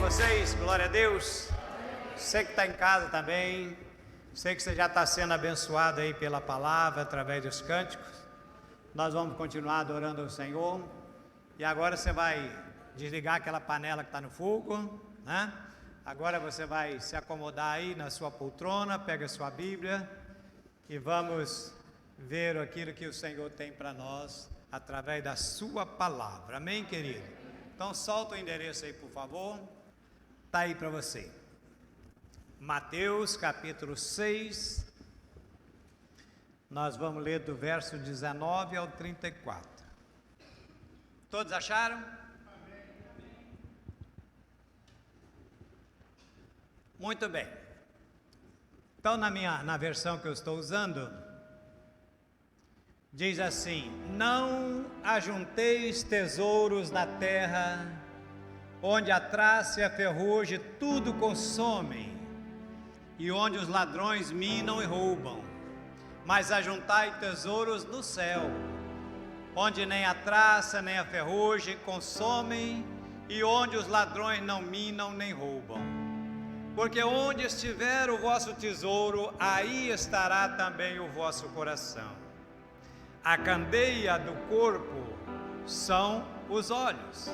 vocês? Glória a Deus. Você que está em casa também, sei que você já está sendo abençoado aí pela palavra, através dos cânticos. Nós vamos continuar adorando o Senhor. E agora você vai desligar aquela panela que está no fogo, né? Agora você vai se acomodar aí na sua poltrona, pega a sua Bíblia e vamos ver aquilo que o Senhor tem para nós através da sua palavra. Amém, querido? Então solta o endereço aí, por favor. Está aí para você. Mateus capítulo 6. Nós vamos ler do verso 19 ao 34. Todos acharam? Muito bem. Então na versão que eu estou usando, diz assim: não ajunteis tesouros na terra, onde a traça e a ferrugem tudo consomem, e onde os ladrões minam e roubam, mas ajuntai tesouros no céu, onde nem a traça nem a ferrugem consomem, e onde os ladrões não minam nem roubam. Porque onde estiver o vosso tesouro, aí estará também o vosso coração. A candeia do corpo são os olhos.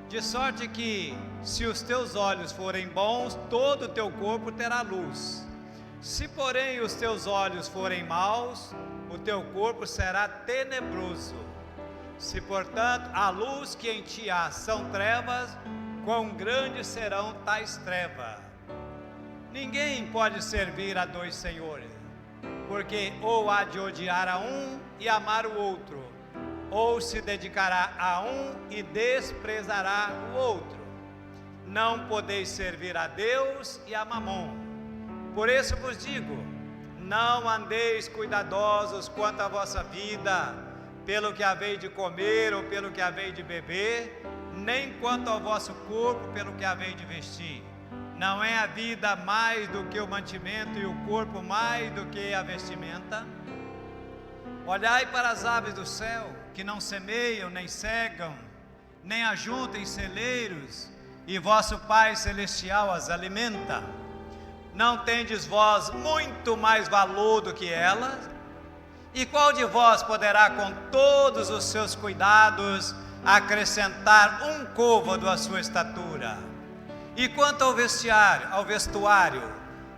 De sorte que, se os teus olhos forem bons, todo o teu corpo terá luz. Se, porém, os teus olhos forem maus, o teu corpo será tenebroso. Se, portanto, a luz que em ti há são trevas, quão grandes serão tais trevas? Ninguém pode servir a dois senhores, porque ou há de odiar a um e amar o outro, ou se dedicará a um e desprezará o outro. Não podeis servir a Deus e a Mamon. Por isso vos digo, não andeis cuidadosos quanto à vossa vida, pelo que haveis de comer ou pelo que haveis de beber, nem quanto ao vosso corpo, pelo que haveis de vestir. Não é a vida mais do que o mantimento e o corpo mais do que a vestimenta? Olhai para as aves do céu, que não semeiam, nem cegam, nem ajuntam em celeiros, e vosso Pai Celestial as alimenta. Não tendes vós muito mais valor do que elas? E qual de vós poderá, com todos os seus cuidados, acrescentar um côvado à sua estatura? E quanto ao vestuário,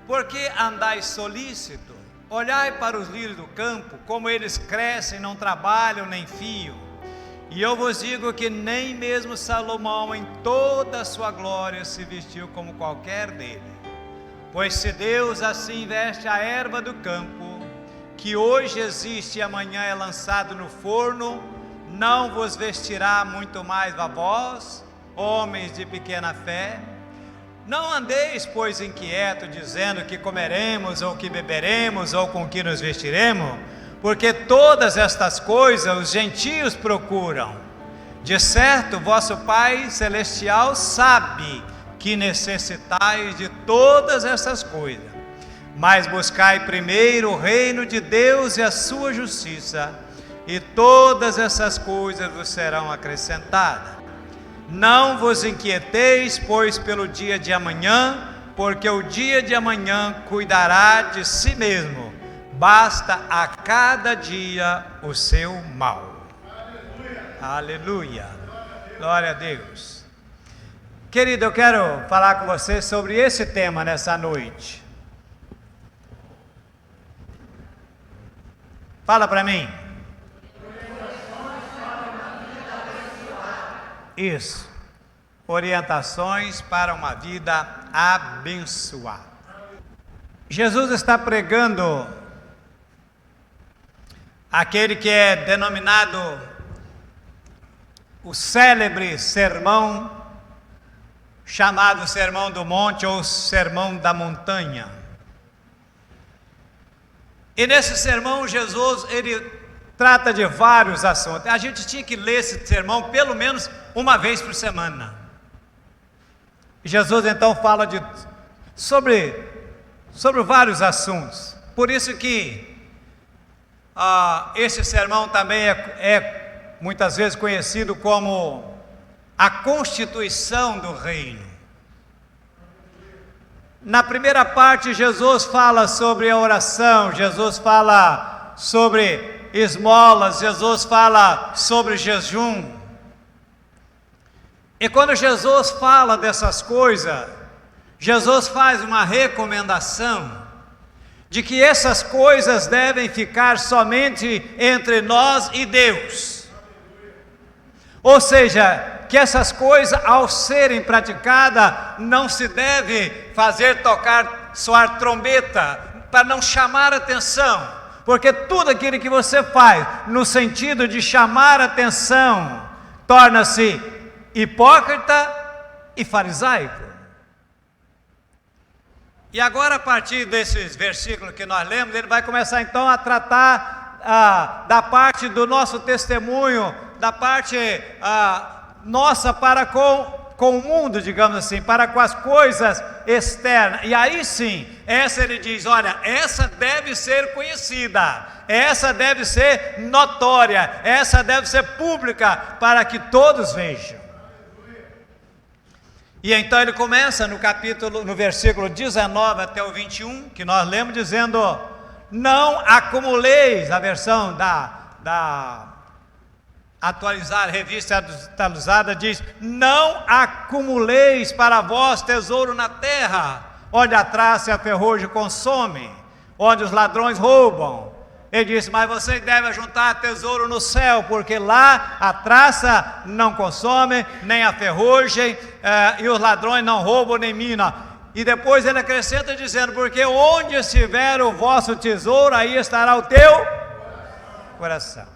por que andais solícito? Olhai para os lírios do campo, como eles crescem, não trabalham nem fiam. E eu vos digo que nem mesmo Salomão, em toda a sua glória, se vestiu como qualquer deles. Pois se Deus assim veste a erva do campo, que hoje existe e amanhã é lançado no forno, não vos vestirá muito mais a vós, homens de pequena fé? Não andeis, pois, inquietos, dizendo que comeremos, ou que beberemos, ou com que nos vestiremos, porque todas estas coisas os gentios procuram. De certo, vosso Pai Celestial sabe que necessitais de todas essas coisas. Mas buscai primeiro o reino de Deus e a sua justiça, e todas essas coisas vos serão acrescentadas. Não vos inquieteis, pois, pelo dia de amanhã, porque o dia de amanhã cuidará de si mesmo. Basta a cada dia o seu mal. Aleluia. Glória a Deus. Querido, eu quero falar com você sobre esse tema nessa noite. Fala para mim. Isso, orientações para uma vida abençoada. Jesus está pregando aquele que é denominado o célebre sermão, chamado Sermão do Monte ou Sermão da Montanha. E nesse sermão Jesus, ele trata de vários assuntos. A gente tinha que ler esse sermão pelo menos uma vez por semana. Jesus então fala sobre vários assuntos. Por isso que esse sermão também é muitas vezes conhecido como a constituição do reino. Na primeira parte, Jesus fala sobre a oração, Jesus fala sobre esmolas, Jesus fala sobre jejum. E quando Jesus fala dessas coisas, Jesus faz uma recomendação de que essas coisas devem ficar somente entre nós e Deus. Ou seja, que essas coisas, ao serem praticadas, não se deve fazer soar trombeta, para não chamar atenção, porque tudo aquilo que você faz no sentido de chamar atenção, torna-se hipócrita e farisaico. E agora, a partir desses versículos que nós lemos, ele vai começar então a tratar da parte do nosso testemunho, da parte nossa para com o mundo, digamos assim, para com as coisas externas. E aí sim, ele diz, olha, essa deve ser conhecida, essa deve ser notória, essa deve ser pública, para que todos vejam. E então ele começa no versículo 19 até o 21, que nós lemos, dizendo: não acumuleis, a versão da atualizada, revista atualizada diz: não acumuleis para vós tesouro na terra, onde a traça e a ferrugem consomem, onde os ladrões roubam. Ele disse: mas vocês devem juntar tesouro no céu, porque lá a traça não consome, nem a ferrugem, e os ladrões não roubam nem minam. E depois ele acrescenta dizendo: porque onde estiver o vosso tesouro, aí estará o teu coração.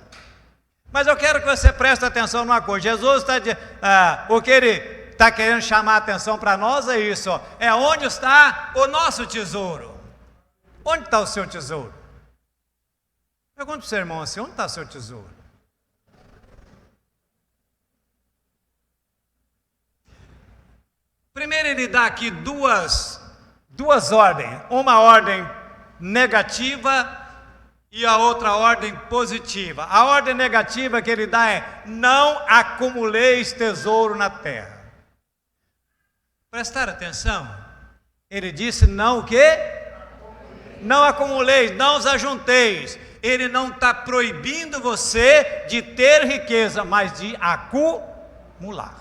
Mas eu quero que você preste atenção numa coisa. Jesus está o que ele está querendo chamar a atenção para nós é isso: é onde está o nosso tesouro. Onde está o seu tesouro? Pergunta para o seu irmão assim: onde está o seu tesouro? Primeiro ele dá aqui duas ordens, uma ordem negativa e a outra ordem positiva. A ordem negativa que ele dá é: não acumuleis tesouro na terra. Prestar atenção, ele disse: não o quê? Não acumuleis, não os ajunteis. Ele não está proibindo você de ter riqueza, mas de acumular.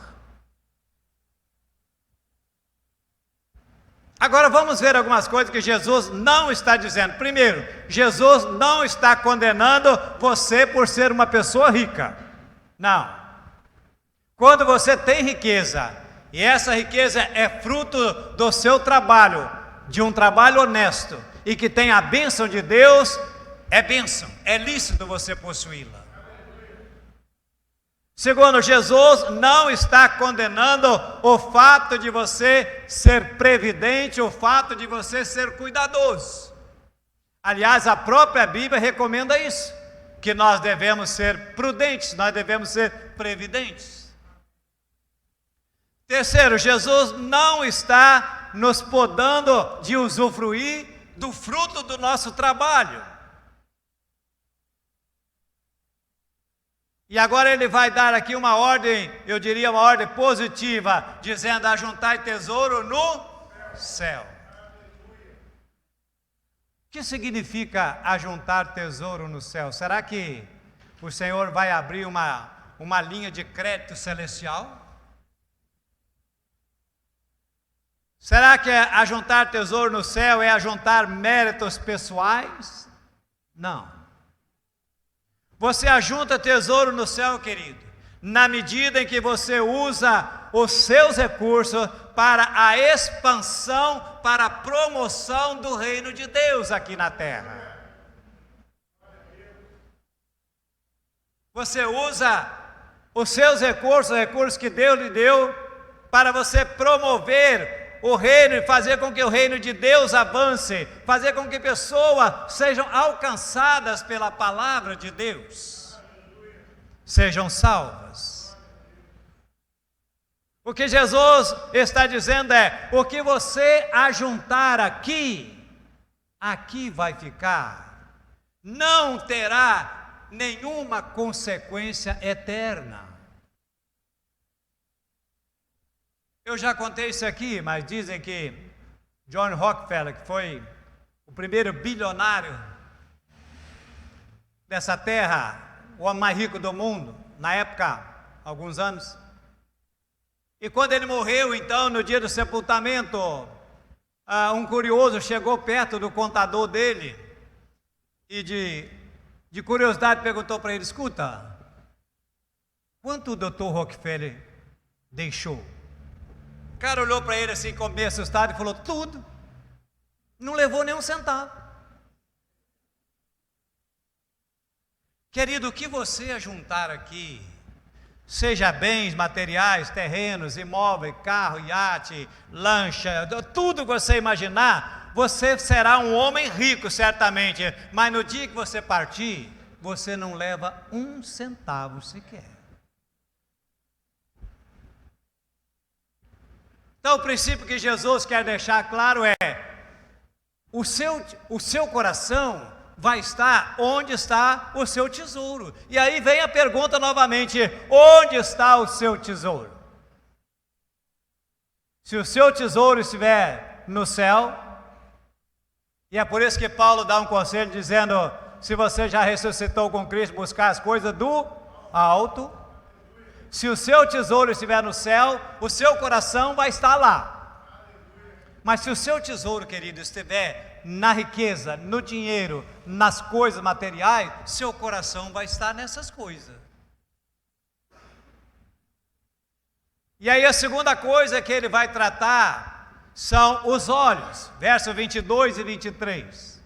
Agora vamos ver algumas coisas que Jesus não está dizendo. Primeiro, Jesus não está condenando você por ser uma pessoa rica. Não. Quando você tem riqueza, e essa riqueza é fruto do seu trabalho, de um trabalho honesto, e que tem a bênção de Deus, é bênção, é lícito você possuí-la. Segundo, Jesus não está condenando o fato de você ser previdente, o fato de você ser cuidadoso. Aliás, a própria Bíblia recomenda isso, que nós devemos ser prudentes, nós devemos ser previdentes. Terceiro, Jesus não está nos podando de usufruir do fruto do nosso trabalho. E agora ele vai dar aqui uma ordem, eu diria uma ordem positiva, dizendo: ajuntai tesouro no céu. O que significa ajuntar tesouro no céu? Será que o Senhor vai abrir uma linha de crédito celestial? Será que ajuntar tesouro no céu é ajuntar méritos pessoais? Não. Você ajunta tesouro no céu, querido, na medida em que você usa os seus recursos para a expansão, para a promoção do reino de Deus aqui na terra. Você usa os seus recursos, os recursos que Deus lhe deu, para você promover o reino e fazer com que o reino de Deus avance, fazer com que pessoas sejam alcançadas pela palavra de Deus, sejam salvas. O que Jesus está dizendo é: o que você ajuntar aqui vai ficar, não terá nenhuma consequência eterna. Eu já contei isso aqui, mas dizem que John Rockefeller, que foi o primeiro bilionário dessa terra, o homem mais rico do mundo, na época, alguns anos. E quando ele morreu, então, no dia do sepultamento, um curioso chegou perto do contador dele e de curiosidade perguntou para ele: escuta, quanto o Dr. Rockefeller deixou? O cara olhou para ele assim, com meio assustado, e falou: tudo. Não levou nem um centavo. Querido, o que você ajuntar aqui, seja bens materiais, terrenos, imóveis, carro, iate, lancha, tudo que você imaginar, você será um homem rico, certamente, mas no dia que você partir, você não leva um centavo sequer. Então, o princípio que Jesus quer deixar claro é: o seu coração vai estar onde está o seu tesouro. E aí vem a pergunta novamente: onde está o seu tesouro? Se o seu tesouro estiver no céu, e é por isso que Paulo dá um conselho dizendo: se você já ressuscitou com Cristo, buscar as coisas do alto. Se o seu tesouro estiver no céu, o seu coração vai estar lá. Mas se o seu tesouro, querido, estiver na riqueza, no dinheiro, nas coisas materiais, seu coração vai estar nessas coisas. E aí a segunda coisa que ele vai tratar são os olhos, versos 22 e 23.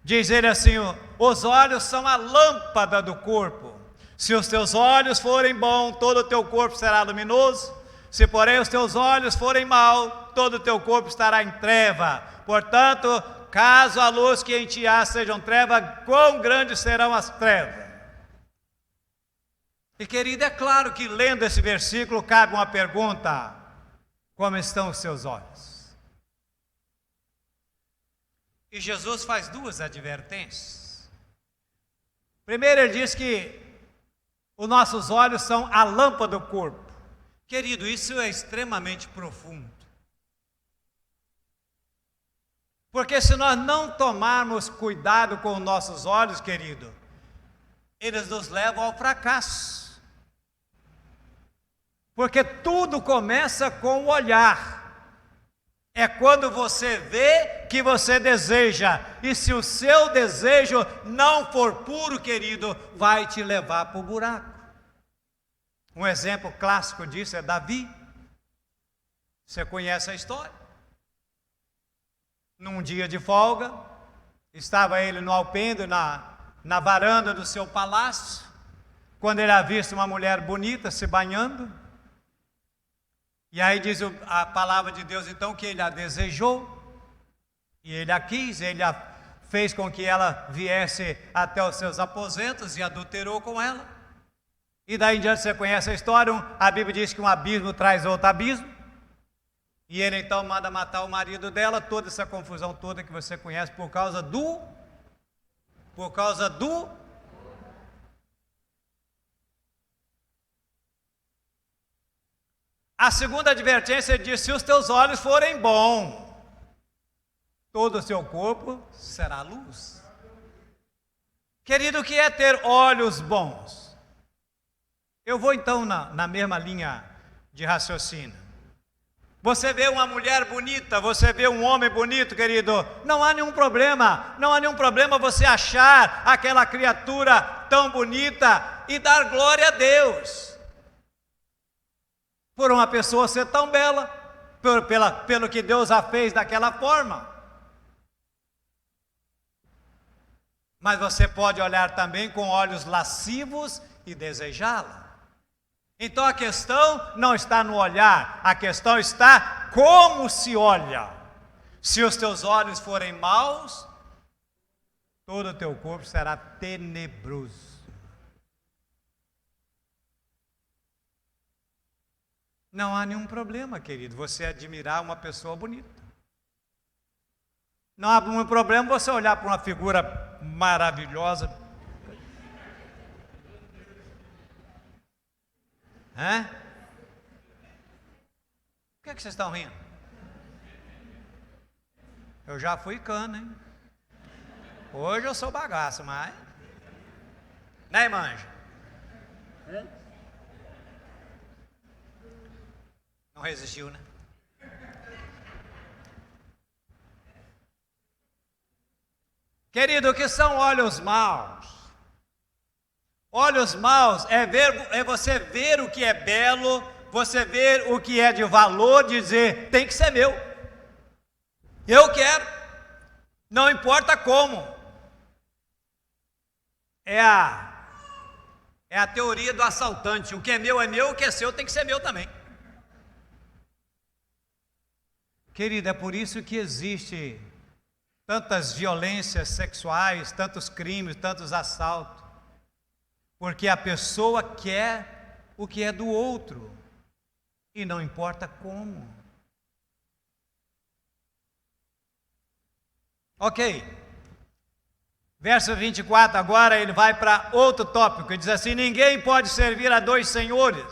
Diz ele assim: os olhos são a lâmpada do corpo. Se os teus olhos forem bons, todo o teu corpo será luminoso. Se porém os teus olhos forem maus, todo o teu corpo estará em treva. Portanto, caso a luz que em ti há sejam trevas, quão grandes serão as trevas? E querido, é claro que lendo esse versículo cabe uma pergunta: como estão os seus olhos? E Jesus faz duas advertências. Primeiro, ele diz que os nossos olhos são a lâmpada do corpo. Querido, isso é extremamente profundo. Porque se nós não tomarmos cuidado com os nossos olhos, querido, eles nos levam ao fracasso. Porque tudo começa com o olhar. É quando você vê que você deseja. E se o seu desejo não for puro, querido, vai te levar para o buraco. Um exemplo clássico disso é Davi. Você conhece a história? Num dia de folga, estava ele no alpendre, na varanda do seu palácio, quando ele avista uma mulher bonita se banhando. E aí diz a palavra de Deus então que ele a desejou, e ele a quis, ele a fez com que ela viesse até os seus aposentos e adulterou com ela. E daí em diante você conhece a história, a Bíblia diz que um abismo traz outro abismo, e ele então manda matar o marido dela, toda essa confusão toda que você conhece por causa do... A segunda advertência diz: se os teus olhos forem bons, todo o seu corpo será luz. Querido, o que é ter olhos bons? Eu vou então na mesma linha de raciocínio. Você vê uma mulher bonita, você vê um homem bonito, querido, não há nenhum problema você achar aquela criatura tão bonita e dar glória a Deus. Por uma pessoa ser tão bela, pelo que Deus a fez daquela forma. Mas você pode olhar também com olhos lascivos e desejá-la. Então a questão não está no olhar, a questão está como se olha. Se os teus olhos forem maus, todo o teu corpo será tenebroso. Não há nenhum problema, querido, você admirar uma pessoa bonita. Não há nenhum problema você olhar para uma figura maravilhosa. Por que vocês estão rindo? Eu já fui cana, hein? Hoje eu sou bagaço, mas... Né, manja? Não resistiu, né? Querido, o que são olhos maus? Olhos maus é você ver o que é belo, você ver o que é de valor, dizer, tem que ser meu. Eu quero, não importa como. É a teoria do assaltante. O que é meu, o que é seu tem que ser meu também. Querido, é por isso que existe tantas violências sexuais, tantos crimes, tantos assaltos. Porque a pessoa quer o que é do outro, e não importa como. Ok. Verso 24, agora ele vai para outro tópico, ele diz assim: ninguém pode servir a dois senhores,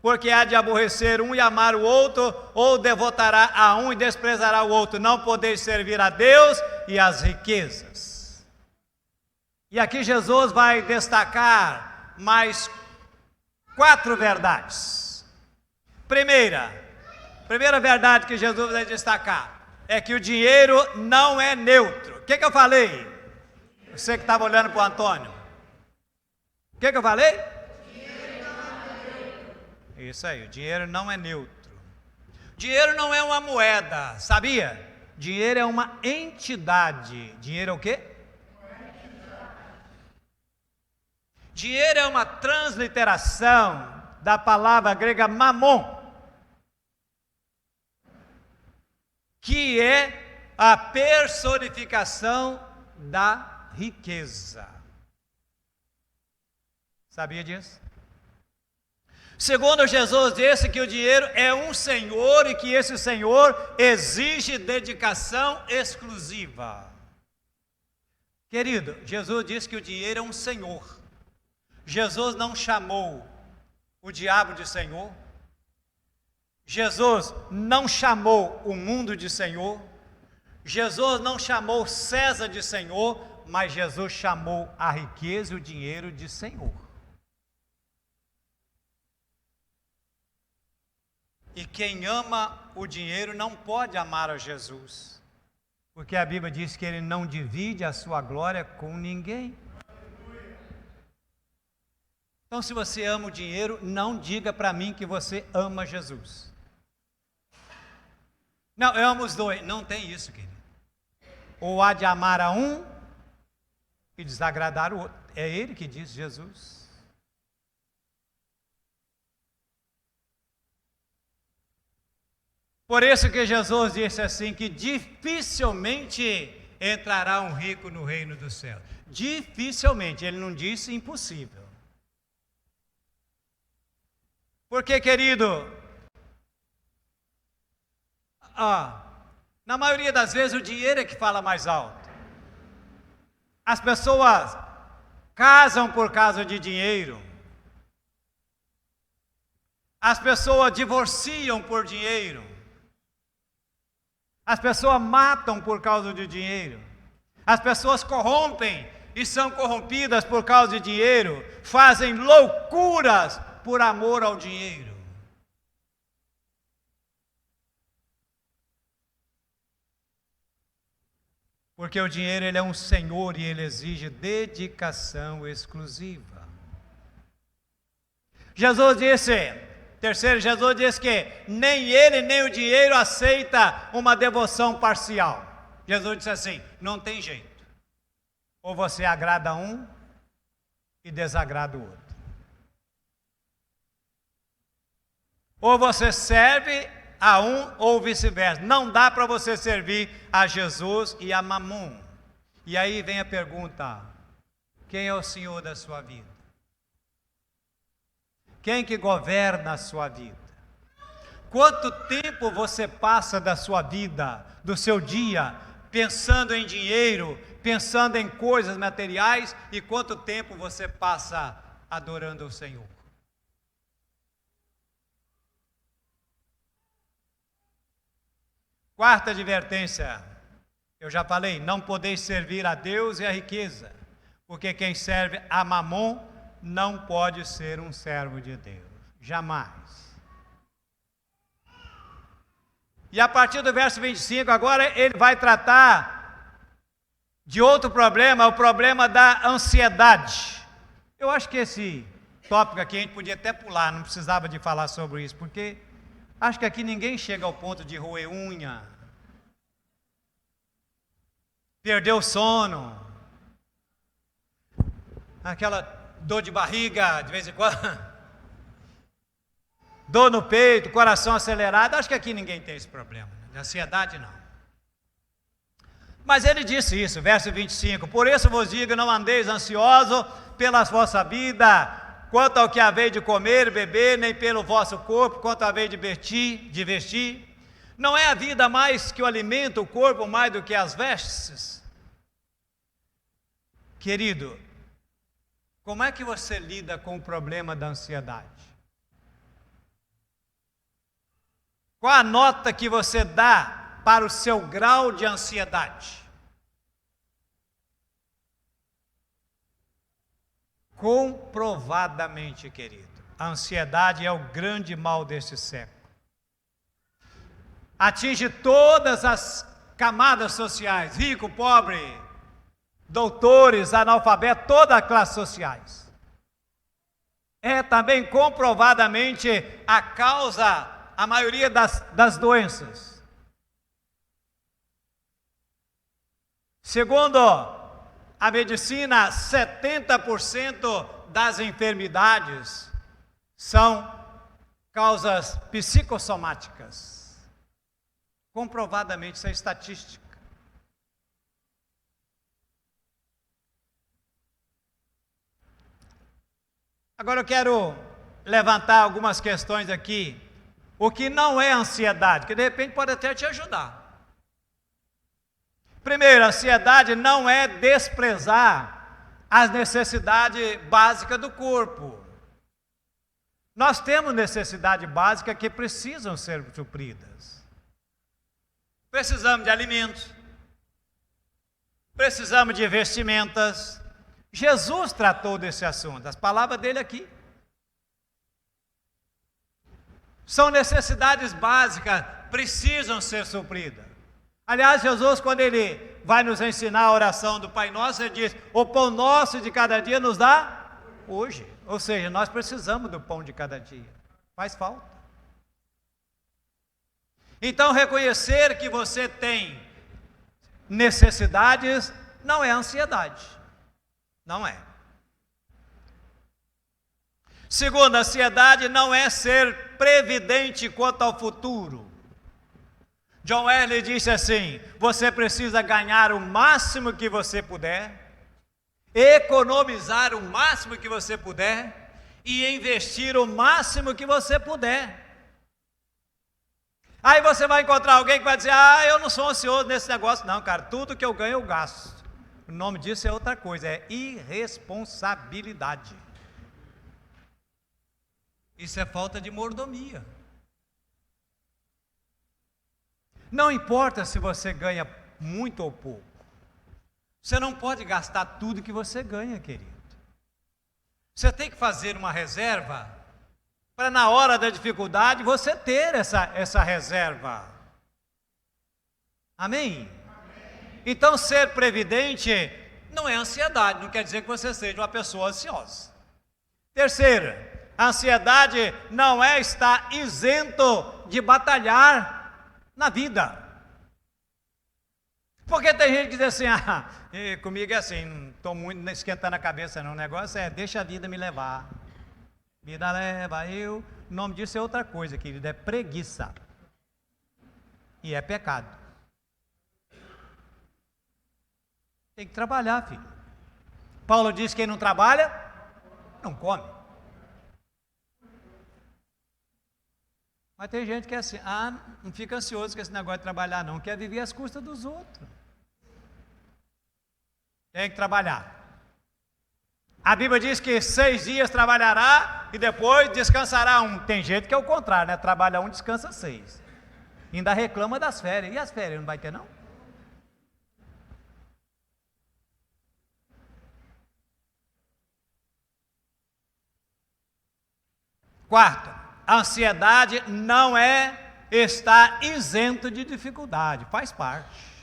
porque há de aborrecer um e amar o outro, ou devotará a um e desprezará o outro. Não podeis servir a Deus e às riquezas. E aqui Jesus vai destacar mais 4 verdades. Primeira verdade que Jesus vai destacar é que o dinheiro não é neutro. O que eu falei? Você que estava olhando para o Antônio. O que eu falei? Dinheiro não é neutro. Isso aí, o dinheiro não é neutro. Dinheiro não é uma moeda, sabia? Dinheiro é uma entidade. Dinheiro é o quê? Dinheiro é uma transliteração da palavra grega mamon, que é a personificação da riqueza. Sabia disso? Segundo, Jesus disse que o dinheiro é um senhor e que esse senhor exige dedicação exclusiva. Querido, Jesus disse que o dinheiro é um senhor. Jesus não chamou o diabo de senhor. Jesus não chamou o mundo de senhor. Jesus não chamou César de senhor, mas Jesus chamou a riqueza e o dinheiro de senhor. E quem ama o dinheiro não pode amar a Jesus, porque a Bíblia diz que ele não divide a sua glória com ninguém. Então, se você ama o dinheiro, não diga para mim que você ama Jesus. Não, eu amo os dois. Não tem isso, querido. Ou há de amar a um e desagradar o outro. É ele que diz, Jesus. Por isso que Jesus disse assim, que dificilmente entrará um rico no reino do céu. Dificilmente, ele não disse impossível. Porque, querido, na maioria das vezes o dinheiro é que fala mais alto. As pessoas casam por causa de dinheiro. As pessoas divorciam por dinheiro. As pessoas matam por causa de dinheiro. As pessoas corrompem e são corrompidas por causa de dinheiro. Fazem loucuras por amor ao dinheiro. Porque o dinheiro ele é um senhor e ele exige dedicação exclusiva. Jesus disse que nem ele nem o dinheiro aceita uma devoção parcial. Jesus disse assim, não tem jeito. Ou você agrada um e desagrada o outro. Ou você serve a um ou vice-versa. Não dá para você servir a Jesus e a Mamon. E aí vem a pergunta: quem é o Senhor da sua vida? Quem que governa a sua vida? Quanto tempo você passa da sua vida, do seu dia, pensando em dinheiro, pensando em coisas materiais, e quanto tempo você passa adorando o Senhor? Quarta advertência, Eu já falei, não podeis servir a Deus e a riqueza, porque quem serve a Mamon não pode ser um servo de Deus, jamais. E a partir do verso 25, agora ele vai tratar de outro problema, o problema da ansiedade. Eu acho que esse tópico aqui a gente podia até pular, não precisava de falar sobre isso, porque acho que aqui ninguém chega ao ponto de roer unha, perder o sono, aquela dor de barriga de vez em quando, dor no peito, coração acelerado. Acho que aqui ninguém tem esse problema, né? De ansiedade não. Mas ele disse isso, verso 25: por isso vos digo, não andeis ansiosos pela vossa vida, quanto ao que haveis de comer e beber, nem pelo vosso corpo, quanto haveis de vestir. Não é a vida mais que o alimento, o corpo mais do que as vestes? Querido, como é que você lida com o problema da ansiedade? Qual a nota que você dá para o seu grau de ansiedade? Comprovadamente, querido, a ansiedade é o grande mal deste século. Atinge todas as camadas sociais, rico, pobre, doutores, analfabetos, todas as classes sociais. É também comprovadamente a causa, a maioria das doenças. Segundo a medicina, 70% das enfermidades são causas psicossomáticas. Comprovadamente, isso é estatística. Agora eu quero levantar algumas questões aqui. O que não é ansiedade, que de repente pode até te ajudar. Primeiro, a ansiedade não é desprezar as necessidades básicas do corpo. Nós temos necessidades básicas que precisam ser supridas. Precisamos de alimentos, precisamos de vestimentas. Jesus tratou desse assunto, as palavras dele aqui. São necessidades básicas, precisam ser supridas. Aliás, Jesus, quando ele vai nos ensinar a oração do Pai Nosso, ele diz: o pão nosso de cada dia nos dá hoje. Ou seja, nós precisamos do pão de cada dia. Faz falta. Então, reconhecer que você tem necessidades não é ansiedade. Não é. Segundo, a ansiedade não é ser previdente quanto ao futuro. John Wesley disse assim: você precisa ganhar o máximo que você puder, economizar o máximo que você puder e investir o máximo que você puder. Aí você vai encontrar alguém que vai dizer: eu não sou ansioso nesse negócio. Não, cara, tudo que eu ganho eu gasto. O nome disso é outra coisa, é irresponsabilidade. Isso é falta de mordomia. Não importa se você ganha muito ou pouco. Você não pode gastar tudo que você ganha, querido. Você tem que fazer uma reserva para na hora da dificuldade você ter essa reserva. Amém? Então, ser previdente não é ansiedade, não quer dizer que você seja uma pessoa ansiosa. Terceiro, a ansiedade não é estar isento de batalhar na vida. Porque tem gente que diz assim: comigo é assim, não estou muito esquentando a cabeça não, o negócio é deixa a vida me levar. Vida leva eu. O nome disso é outra coisa, querido, é preguiça. E é pecado. Tem que trabalhar, filho. Paulo diz que quem não trabalha, não come. Mas tem gente que é assim: não fica ansioso com esse negócio de trabalhar não, quer viver às custas dos outros. Tem que trabalhar. A Bíblia diz que 6 dias trabalhará e depois descansará um. Tem gente que é o contrário, né? Trabalha 1, descansa 6. Ainda reclama das férias. E as férias não vai ter não? Quarto, a ansiedade não está isento de dificuldade, faz parte.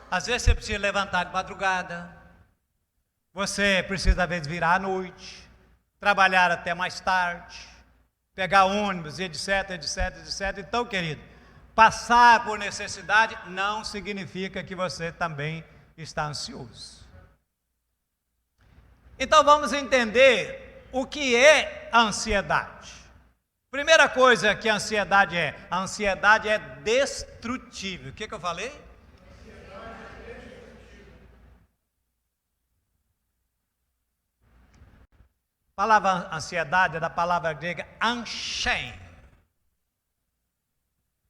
Às vezes você precisa levantar de madrugada, você precisa às vezes virar à noite, trabalhar até mais tarde, pegar ônibus, etc, etc, etc. Então, querido, passar por necessidade não significa que você também está ansioso. Então vamos entender o que é a ansiedade. Primeira coisa que a ansiedade é destrutível. O que eu falei? A palavra ansiedade é da palavra grega anshen.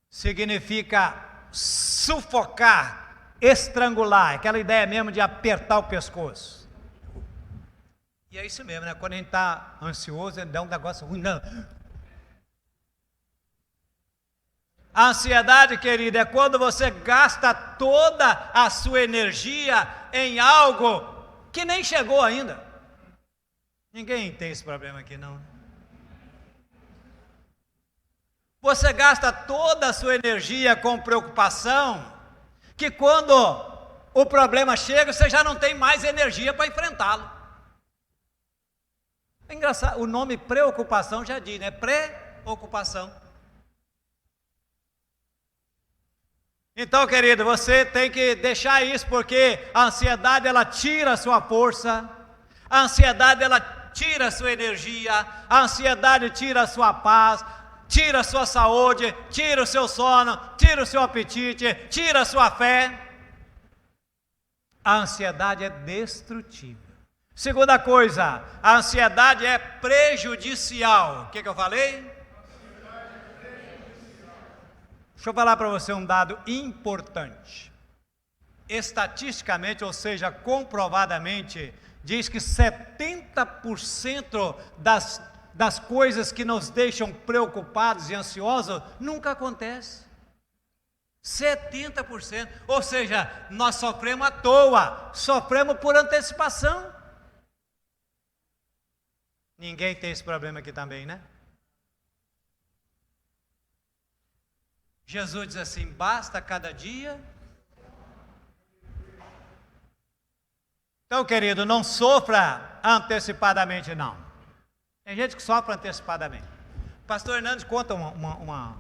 Significa sufocar, estrangular, aquela ideia mesmo de apertar o pescoço. E é isso mesmo, né? Quando a gente está ansioso, ele dá um negócio ruim. Não. A ansiedade, querida, é quando você gasta toda a sua energia em algo que nem chegou ainda. Ninguém tem esse problema aqui, não. Você gasta toda a sua energia com preocupação, que quando o problema chega, você já não tem mais energia para enfrentá-lo. É engraçado, o nome preocupação já diz, né? Preocupação. Então, querido, você tem que deixar isso, porque a ansiedade, ela tira a sua força, a ansiedade, ela tira a sua energia, a ansiedade tira a sua paz, tira a sua saúde, tira o seu sono, tira o seu apetite, tira a sua fé. A ansiedade é destrutível. Segunda coisa, a ansiedade é prejudicial. O que eu falei? Deixa eu falar para você um dado importante. Estatisticamente, ou seja, comprovadamente, diz que 70% das coisas que nos deixam preocupados e ansiosos nunca acontece. 70%. Ou seja, nós sofremos à toa, sofremos por antecipação. Ninguém tem esse problema aqui também, né? Jesus diz assim: basta cada dia. Então, querido, não sofra antecipadamente, não. Tem gente que sofre antecipadamente. O pastor Hernandes conta uma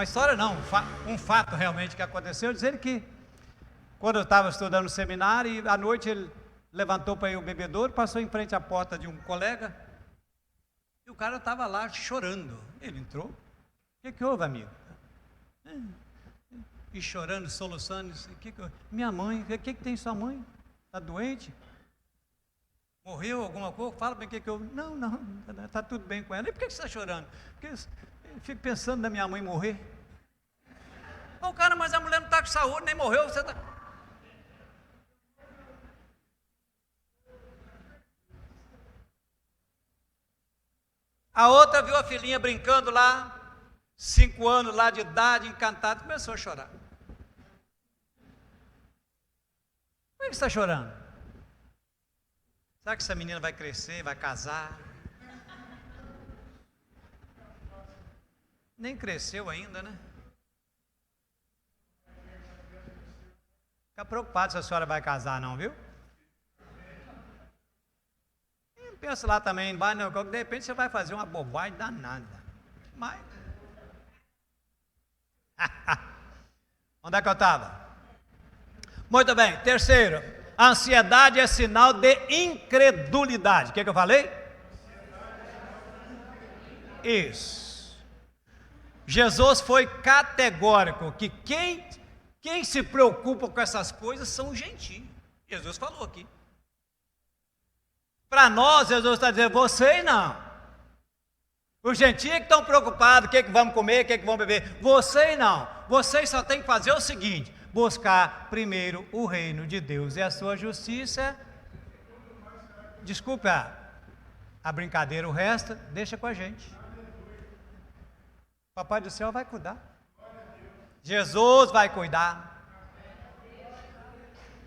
história, não, um fato realmente que aconteceu, dizendo que quando eu estava estudando no seminário, e à noite ele levantou para ir ao bebedouro, passou em frente à porta de um colega, e o cara estava lá chorando. Ele entrou: o que houve, amigo? E chorando, soluçando, minha mãe, o que tem sua mãe? Está doente? Morreu alguma coisa? Fala bem o que eu... Não, está tudo bem com ela. E por que você está chorando? Porque eu fico pensando na minha mãe morrer. Ô cara, mas a mulher não está com saúde, nem morreu, você está... A outra viu a filhinha brincando lá, 5 anos lá de idade, encantada, começou a chorar. Por que você está chorando? Será que essa menina vai crescer, vai casar? Nem cresceu ainda, né? Fica preocupado se a senhora vai casar, não, viu? E pensa lá também, de repente você vai fazer uma bobagem danada. Mas... Onde é que eu estava? Muito bem, terceiro, a ansiedade é sinal de incredulidade. O que eu falei? Isso. Jesus foi categórico que quem se preocupa com essas coisas são os gentios. Jesus falou aqui. Para nós, Jesus está dizendo: vocês não. Os gentios que estão preocupados, o que vamos comer, o que vamos beber. Vocês não. Vocês só têm que fazer o seguinte: buscar primeiro o reino de Deus e a sua justiça. Desculpe a brincadeira, o resto deixa com a gente. Papai do céu vai cuidar. Jesus vai cuidar.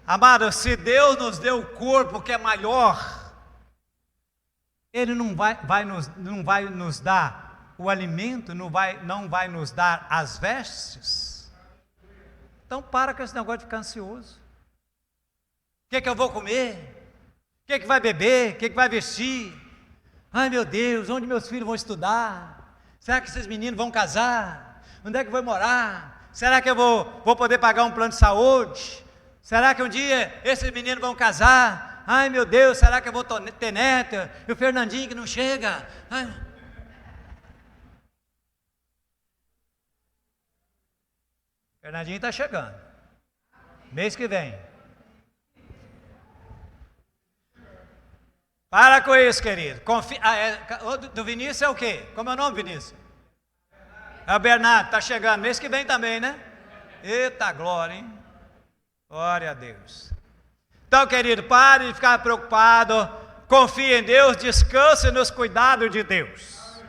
Amado, se Deus nos deu o corpo que é maior, Ele não vai nos dar o alimento, não vai nos dar as vestes. Então para com esse negócio de ficar ansioso. O que eu vou comer? O que vai beber? O que vai vestir? Ai meu Deus, onde meus filhos vão estudar? Será que esses meninos vão casar? Onde é que eu vou morar? Será que eu vou poder pagar um plano de saúde? Será que um dia esses meninos vão casar? Ai meu Deus, será que eu vou ter neto? E o Fernandinho que não chega? Ai. Fernandinho está chegando. Mês que vem. Para com isso, querido. Do Vinícius é o quê? Como é o nome, Vinícius? É o Bernardo, está chegando. Mês que vem também, né? Eita glória, hein? Glória a Deus. Então, querido, pare de ficar preocupado. Confie em Deus, descanse nos cuidados de Deus.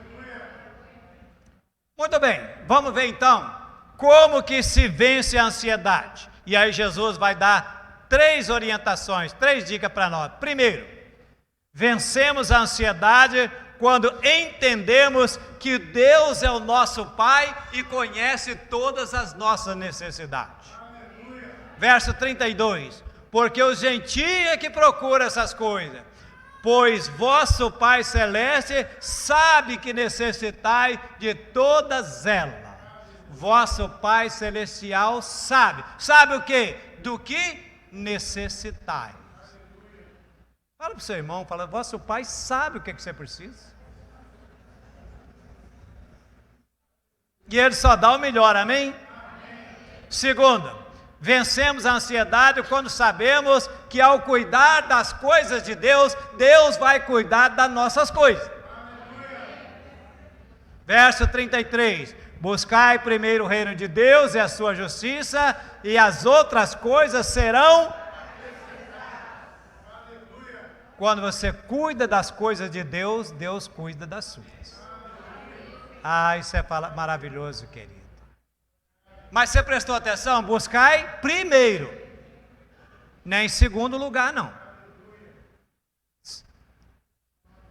Muito bem, vamos ver então como que se vence a ansiedade. E aí Jesus vai dar 3 orientações, 3 dicas para nós. Primeiro, vencemos a ansiedade quando entendemos que Deus é o nosso Pai e conhece todas as nossas necessidades. Verso 32, porque os gentios é que procuram essas coisas, pois vosso Pai Celeste sabe que necessitai de todas elas. Vosso Pai Celestial sabe. Sabe o quê? Do que necessitai. Fala para o seu irmão, fala, vosso Pai sabe o que você precisa. E Ele só dá o melhor, amém? Segundo, vencemos a ansiedade quando sabemos que ao cuidar das coisas de Deus, Deus vai cuidar das nossas coisas. Verso 33, buscai primeiro o reino de Deus e a sua justiça, e as outras coisas serão. Quando você cuida das coisas de Deus, Deus cuida das suas. Ah, isso é maravilhoso, querido. Mas você prestou atenção? Buscai primeiro, nem em segundo lugar, não.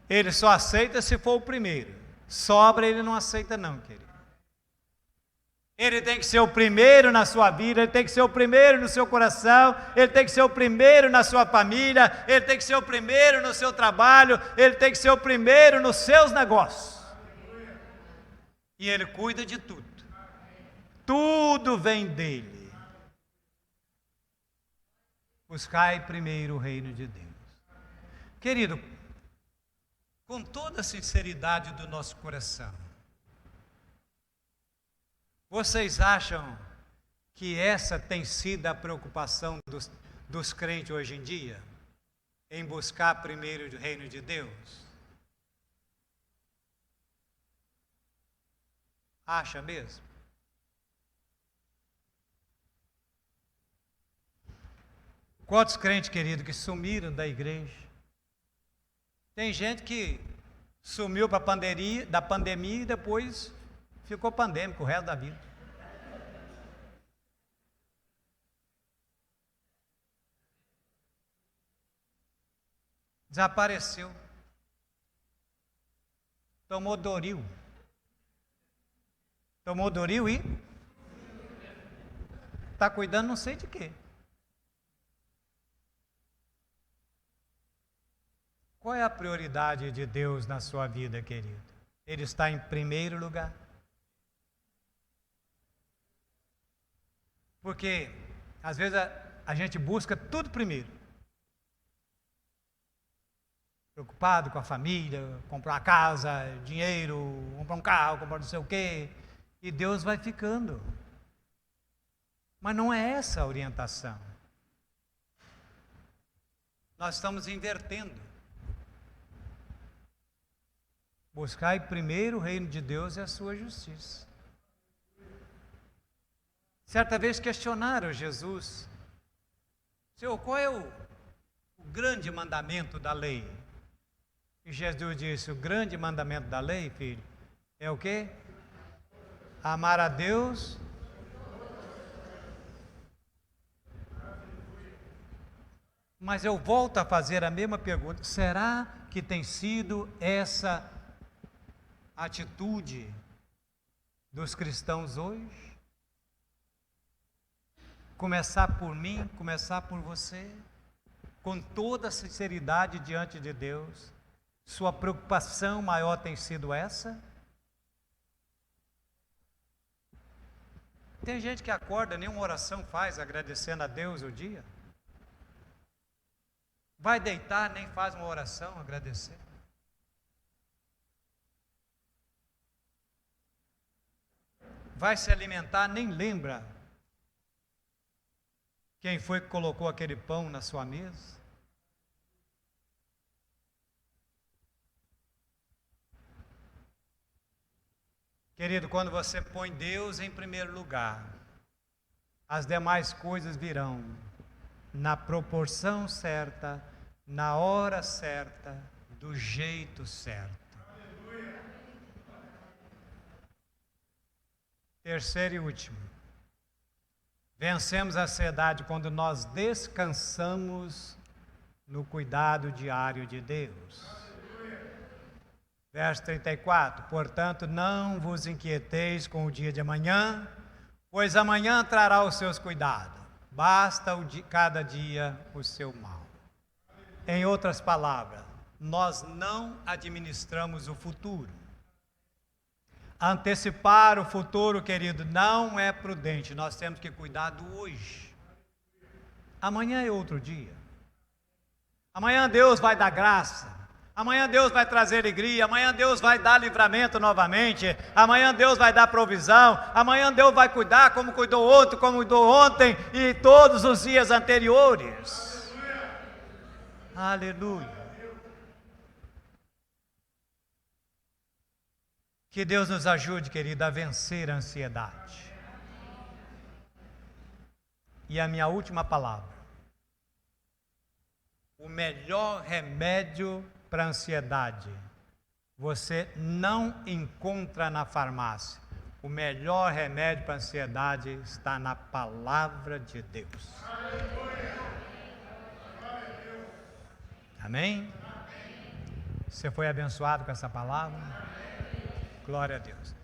Ele só aceita se for o primeiro. Sobra ele não aceita não, querido. Ele tem que ser o primeiro na sua vida, ele tem que ser o primeiro no seu coração, ele tem que ser o primeiro na sua família, ele tem que ser o primeiro no seu trabalho, ele tem que ser o primeiro nos seus negócios. E ele cuida de tudo. Tudo vem dele. Buscai primeiro o reino de Deus. Querido, com toda a sinceridade do nosso coração, vocês acham que essa tem sido a preocupação dos crentes hoje em dia? Em buscar primeiro o reino de Deus? Acha mesmo? Quantos crentes, querido, que sumiram da igreja? Tem gente que sumiu da pandemia e depois ficou pandêmico o resto da vida. Desapareceu. Tomou Doril. Tomou Doril e está cuidando não sei de quê. Qual é a prioridade de Deus na sua vida, querido? Ele está em primeiro lugar. Porque, às vezes, a gente busca tudo primeiro. Preocupado com a família, comprar uma casa, dinheiro, comprar um carro, comprar não sei o quê. E Deus vai ficando. Mas não é essa a orientação. Nós estamos invertendo. Buscai primeiro o reino de Deus e a sua justiça. Certa vez questionaram Jesus: Senhor, qual é o grande mandamento da lei? E Jesus disse: o grande mandamento da lei, filho, é o quê? Amar a Deus. Mas eu volto a fazer a mesma pergunta: será que tem sido essa atitude dos cristãos hoje? Começar por mim, começar por você, com toda a sinceridade diante de Deus. Sua preocupação maior tem sido essa? Tem gente que acorda, nenhuma oração faz agradecendo a Deus o dia. Vai deitar, nem faz uma oração agradecendo. Vai se alimentar, nem lembra quem foi que colocou aquele pão na sua mesa. Querido, quando você põe Deus em primeiro lugar, as demais coisas virão na proporção certa, na hora certa, do jeito certo. Terceiro e último. Vencemos a ansiedade quando nós descansamos no cuidado diário de Deus. Verso 34, portanto, não vos inquieteis com o dia de amanhã, pois amanhã trará os seus cuidados, basta cada dia o seu mal. Em outras palavras, nós não administramos o futuro. Antecipar o futuro, querido, não é prudente, nós temos que cuidar do hoje. Amanhã é outro dia. Amanhã Deus vai dar graça. Amanhã Deus vai trazer alegria, amanhã Deus vai dar livramento novamente, amanhã Deus vai dar provisão, amanhã Deus vai cuidar como cuidou ontem, como cuidou ontem e todos os dias anteriores. Aleluia. Que Deus nos ajude, querido, a vencer a ansiedade. E a minha última palavra. O melhor remédio para a ansiedade, você não encontra na farmácia. O melhor remédio para a ansiedade está na palavra de Deus. Amém? Você foi abençoado com essa palavra? Glória a Deus.